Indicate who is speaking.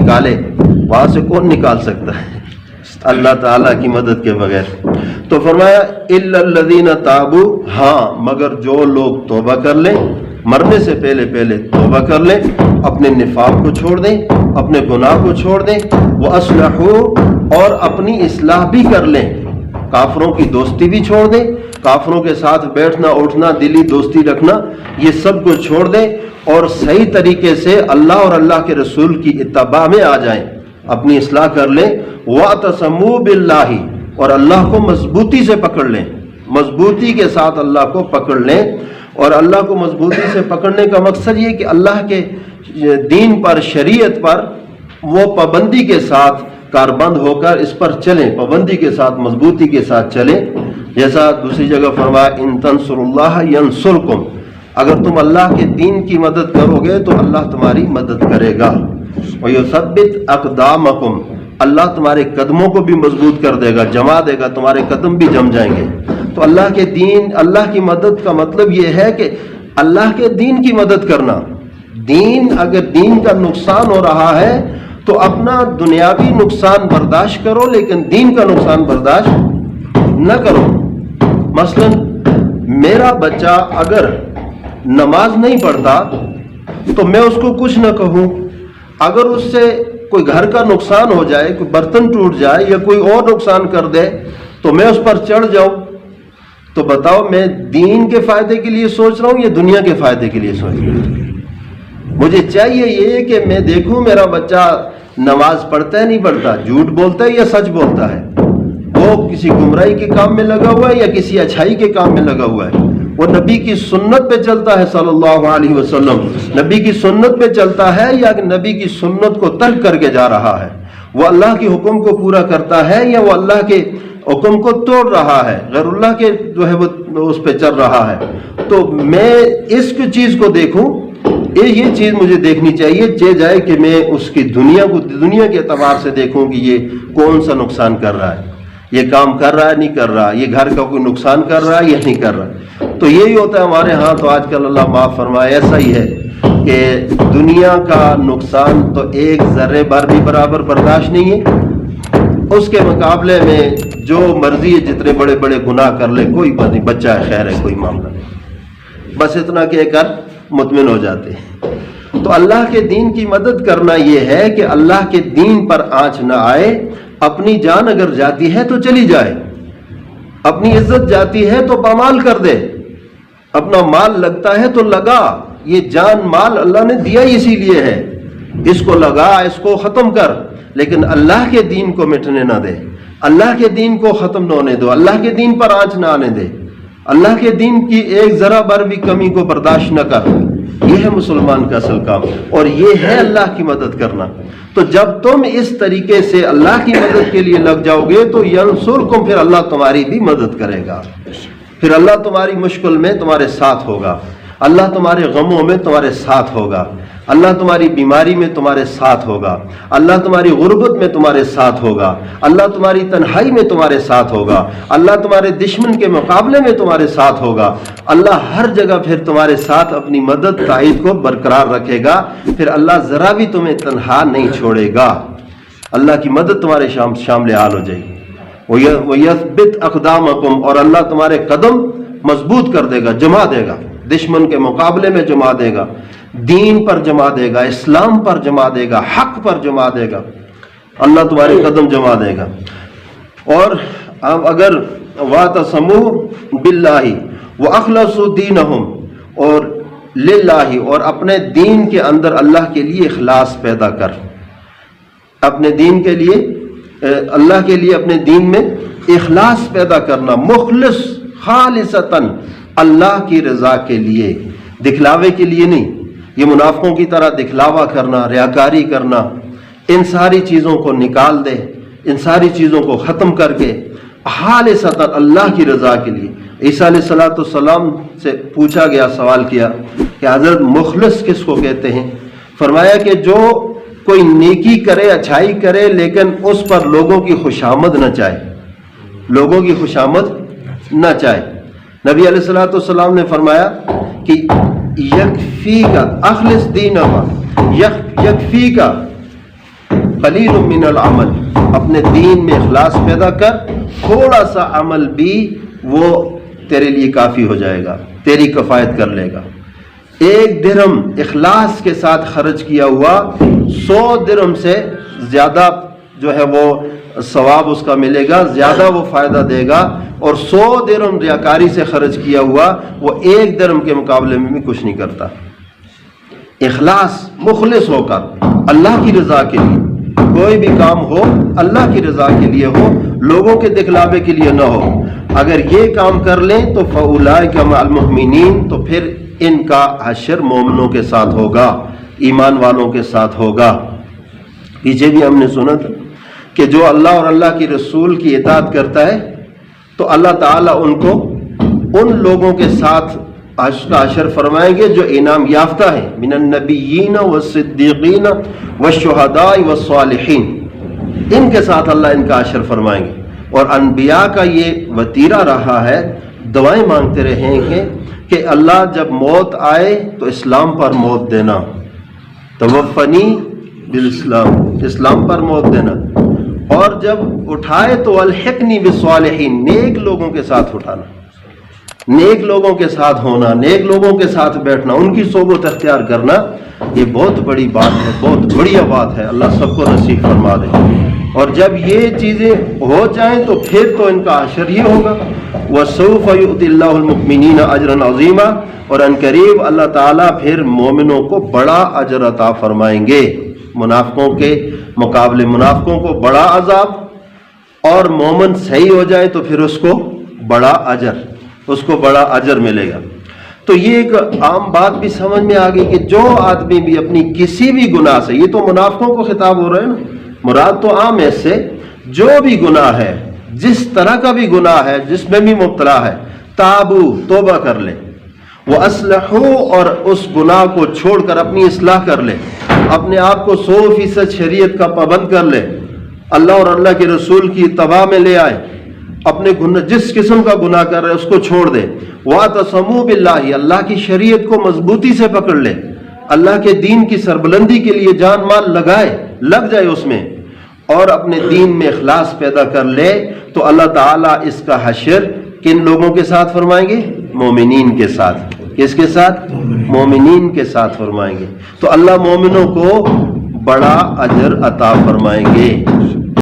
Speaker 1: نکالے، وہاں سے کون نکال سکتا ہے اللہ تعالیٰ کی مدد کے بغیر؟ تو فرمایا الا الذین تابوا، ہاں مگر جو لوگ توبہ کر لیں، مرنے سے پہلے توبہ کر لیں، اپنے نفاق کو چھوڑ دیں، اپنے گناہ کو چھوڑ دیں، وَأَصْلَحُوا، اور اپنی اصلاح بھی کر لیں، کافروں کی دوستی بھی چھوڑ دیں، کافروں کے ساتھ بیٹھنا اٹھنا دلی دوستی رکھنا یہ سب کو چھوڑ دیں، اور صحیح طریقے سے اللہ اور اللہ کے رسول کی اتباع میں آ جائیں، اپنی اصلاح کر لیں، وَاعْتَصِمُوا بِاللَّهِ، اور اللہ کو مضبوطی سے پکڑ لیں، مضبوطی کے ساتھ اللہ کو پکڑ لیں۔ اور اللہ کو مضبوطی سے پکڑنے کا مقصد یہ کہ اللہ کے دین پر، شریعت پر وہ پابندی کے ساتھ کاربند ہو کر اس پر چلیں، پابندی کے ساتھ، مضبوطی کے ساتھ چلیں۔ جیسا دوسری جگہ فرمایا ان تنصروا اللہ ینصرکم، اگر تم اللہ کے دین کی مدد کرو گے تو اللہ تمہاری مدد کرے گا۔ وَيُثَبِّتْ أَقْدَامَكُمْ، اللہ تمہارے قدموں کو بھی مضبوط کر دے گا، جما دے گا، تمہارے قدم بھی جم جائیں گے۔ تو اللہ کے دین، اللہ کی مدد کا مطلب یہ ہے کہ اللہ کے دین کی مدد کرنا۔ دین، اگر دین کا نقصان ہو رہا ہے تو اپنا دنیاوی نقصان برداشت کرو، لیکن دین کا نقصان برداشت نہ کرو۔ مثلا میرا بچہ اگر نماز نہیں پڑھتا تو میں اس کو کچھ نہ کہوں، اگر اس سے کوئی گھر کا نقصان ہو جائے، کوئی برتن ٹوٹ جائے یا کوئی اور نقصان کر دے تو میں اس پر چڑھ جاؤں، تو بتاؤ میں دین کے فائدے کے لیے سوچ رہا ہوں یا دنیا کے فائدے کے لیے سوچ رہا ہوں؟ مجھے چاہیے یہ کہ میں دیکھوں میرا بچہ نماز پڑھتا ہے نہیں پڑھتا، جھوٹ بولتا ہے یا سچ بولتا ہے، وہ کسی گمراہی کے کام میں لگا ہوا ہے یا کسی اچھائی کے کام میں لگا ہوا ہے، وہ نبی کی سنت پہ چلتا ہے صلی اللہ علیہ وسلم، نبی کی سنت پہ چلتا ہے یا کہ نبی کی سنت کو ترک کر کے جا رہا ہے، وہ اللہ کے حکم کو پورا کرتا ہے یا وہ اللہ کے حکم کو توڑ رہا ہے، غیر اللہ کے جو ہے وہ اس پہ چل رہا ہے۔ تو میں اس چیز کو دیکھوں، یہ چیز مجھے دیکھنی چاہیے جائے کہ میں اس کی دنیا کے اعتبار سے دیکھوں کہ یہ کون سا نقصان کر رہا ہے، یہ کام کر رہا ہے نہیں کر رہا، یہ گھر کا کوئی نقصان کر رہا ہے یا نہیں کر رہا۔ تو یہی ہوتا ہے ہمارے ہاں، تو آج کل اللہ معاف فرمائے ایسا ہی ہے کہ دنیا کا نقصان تو ایک ذرے بار بھی برابر برداشت نہیں ہے، اس کے مقابلے میں جو مرضی ہے جتنے بڑے بڑے گناہ کر لے کوئی بات نہیں، بچہ ہے، خیر ہے، کوئی معاملہ نہیں، بس اتنا کہہ کر مطمئن ہو جاتے ہیں۔ تو اللہ کے دین کی مدد کرنا یہ ہے کہ اللہ کے دین پر آنچ نہ آئے، اپنی جان اگر جاتی ہے تو چلی جائے، اپنی عزت جاتی ہے تو پامال کر دے، اپنا مال لگتا ہے تو لگا، یہ جان مال اللہ نے دیا ہی اسی لیے ہے، اس کو لگا، اس کو ختم کر، لیکن اللہ کے دین کو مٹنے نہ دے، اللہ کے دین کو ختم نہ ہونے دو، اللہ کے دین پر آنچ نہ آنے دے، اللہ کے دین کی ایک ذرا بر بھی کمی کو برداشت نہ کر۔ یہ ہے مسلمان کا اصل کام، اور یہ ہے اللہ کی مدد کرنا۔ تو جب تم اس طریقے سے اللہ کی مدد کے لیے لگ جاؤ گے تو ینصرکم، پھر اللہ تمہاری بھی مدد کرے گا، پھر اللہ تمہاری مشکل میں تمہارے ساتھ ہوگا، اللہ تمہارے غموں میں تمہارے ساتھ ہوگا، اللہ تمہاری بیماری میں تمہارے ساتھ ہوگا، اللہ تمہاری غربت میں تمہارے ساتھ ہوگا، اللہ تمہاری تنہائی میں تمہارے ساتھ ہوگا، اللہ تمہارے دشمن کے مقابلے میں تمہارے ساتھ ہوگا، اللہ ہر جگہ پھر تمہارے ساتھ اپنی مدد تائید کو برقرار رکھے گا، پھر اللہ ذرا بھی تمہیں تنہا نہیں چھوڑے گا، اللہ کی مدد تمہارے شامل حال ہو جائے گی۔ وَيَثْبِتْ أَقْدَامَكُمْ، اور اللہ تمہارے قدم مضبوط کر دے گا، جما دے گا، دشمن کے مقابلے میں جما دے گا، دین پر جما دے گا، اسلام پر جما دے گا، حق پر جما دے گا، اللہ تمہارے قدم جما دے گا۔ اور اب اگر وَاعْتَصَمُوا بِاللَّهِ وَأَخْلَصُوا دِينَهُمْ، اور للہ، اور اپنے دین کے اندر اللہ کے لیے اخلاص پیدا کر، اپنے دین کے لیے، اللہ کے لیے اپنے دین میں اخلاص پیدا کرنا، مخلص خالصتاً اللہ کی رضا کے لیے، دکھلاوے کے لیے نہیں۔ یہ منافقوں کی طرح دکھلاوا کرنا، ریاکاری کرنا، ان ساری چیزوں کو نکال دے، ان ساری چیزوں کو ختم کر کے خالصتاً اللہ کی رضا کے لیے۔ عیسیٰ علیہ السلام سے پوچھا گیا، سوال کیا کہ حضرت مخلص کس کو کہتے ہیں؟ فرمایا کہ جو کوئی نیکی کرے، اچھائی کرے، لیکن اس پر لوگوں کی خوشامد نہ چاہے، لوگوں کی خوشامد نہ چاہے۔ نبی علیہ السلام نے فرمایا کہ یکفی کا اخلص دینہ، یکفی کا قلیل من العمل، اپنے دین میں اخلاص پیدا کر، تھوڑا سا عمل بھی وہ تیرے لیے کافی ہو جائے گا، تیری کفایت کر لے گا۔ 1 درہم اخلاص کے ساتھ خرچ کیا ہوا 100 درہم سے زیادہ جو ہے وہ ثواب اس کا ملے گا، زیادہ وہ فائدہ دے گا، اور 100 درہم ریاکاری سے خرچ کیا ہوا وہ 1 درہم کے مقابلے میں بھی کچھ نہیں کرتا۔ اخلاص، مخلص ہو کر اللہ کی رضا کے لیے کوئی بھی کام ہو، اللہ کی رضا کے لیے ہو، لوگوں کے دکھلاوے کے لیے نہ ہو۔ اگر یہ کام کر لیں تو فَأُولَٰئِکَ مَعَ الْمُؤْمِنِينَ، تو پھر ان کا حشر مومنوں کے ساتھ ہوگا، ایمان والوں کے ساتھ ہوگا۔ پیچھے بھی ہم نے سنا تھا کہ جو اللہ اور اللہ کی رسول کی اطاعت کرتا ہے تو اللہ تعالیٰ ان کو ان لوگوں کے ساتھ حشر فرمائیں گے جو انعام یافتہ ہیں، من النبیین والصدیقین والشہداء والصالحین، ان کے ساتھ اللہ ان کا حشر فرمائیں گے۔ اور انبیاء کا یہ وتیرہ رہا ہے، دعائیں مانگتے رہیں گے کہ اللہ جب موت آئے تو اسلام پر موت دینا، توفنی بالاسلام، اسلام پر موت دینا، اور جب اٹھائے تو الحقنی بالصالحین، نیک لوگوں کے ساتھ اٹھانا، نیک لوگوں کے ساتھ ہونا، نیک لوگوں کے ساتھ بیٹھنا، ان کی صحبت اختیار کرنا، یہ بہت بڑی بات ہے، بہت بڑھیا بات ہے، اللہ سب کو نصیب فرما دے۔ اور جب یہ چیزیں ہو جائیں تو پھر تو ان کا حشر ہی ہوگا۔ وَسَوْفَ يُؤْتِ اللَّهُ الْمُؤْمِنِينَ أَجْرًا عَظِيمًا، اور ان قریب اللہ تعالیٰ پھر مومنوں کو بڑا اجر عطا فرمائیں گے، منافقوں کے مقابلے منافقوں کو بڑا عذاب، اور مومن صحیح ہو جائے تو پھر اس کو بڑا اجر، اس کو بڑا اجر ملے گا۔ تو یہ ایک عام بات بھی سمجھ میں آ گئی کہ جو آدمی بھی اپنی کسی بھی گناہ سے، یہ تو منافقوں کو خطاب ہو رہا ہے نا، مراد تو عام ہے، اس سے جو بھی گناہ ہے، جس طرح کا بھی گناہ ہے، جس میں بھی مبتلا ہے، تابو، توبہ کر لے، وَأَصْلَحُوا، اور اس گناہ کو چھوڑ کر اپنی اصلاح کر لے، اپنے آپ کو 100% شریعت کا پابند کر لے، اللہ اور اللہ کے رسول کی اتباع میں لے آئے، اپنے جس قسم کا گناہ کر رہے اس کو چھوڑ دے، وَاعْتَصَمُوا بِاللَّهِ، اللہ کی شریعت کو مضبوطی سے پکڑ لے، اللہ کے دین کی سربلندی کے لیے جان مال لگ جائے اس میں، اور اپنے دین میں اخلاص پیدا کر لے، تو اللہ تعالیٰ اس کا حشر کن لوگوں کے ساتھ فرمائیں گے؟ مومنین کے ساتھ۔ کس کے ساتھ؟ مومنین کے ساتھ فرمائیں گے۔ تو اللہ مومنوں کو بڑا اجر عطا فرمائیں گے۔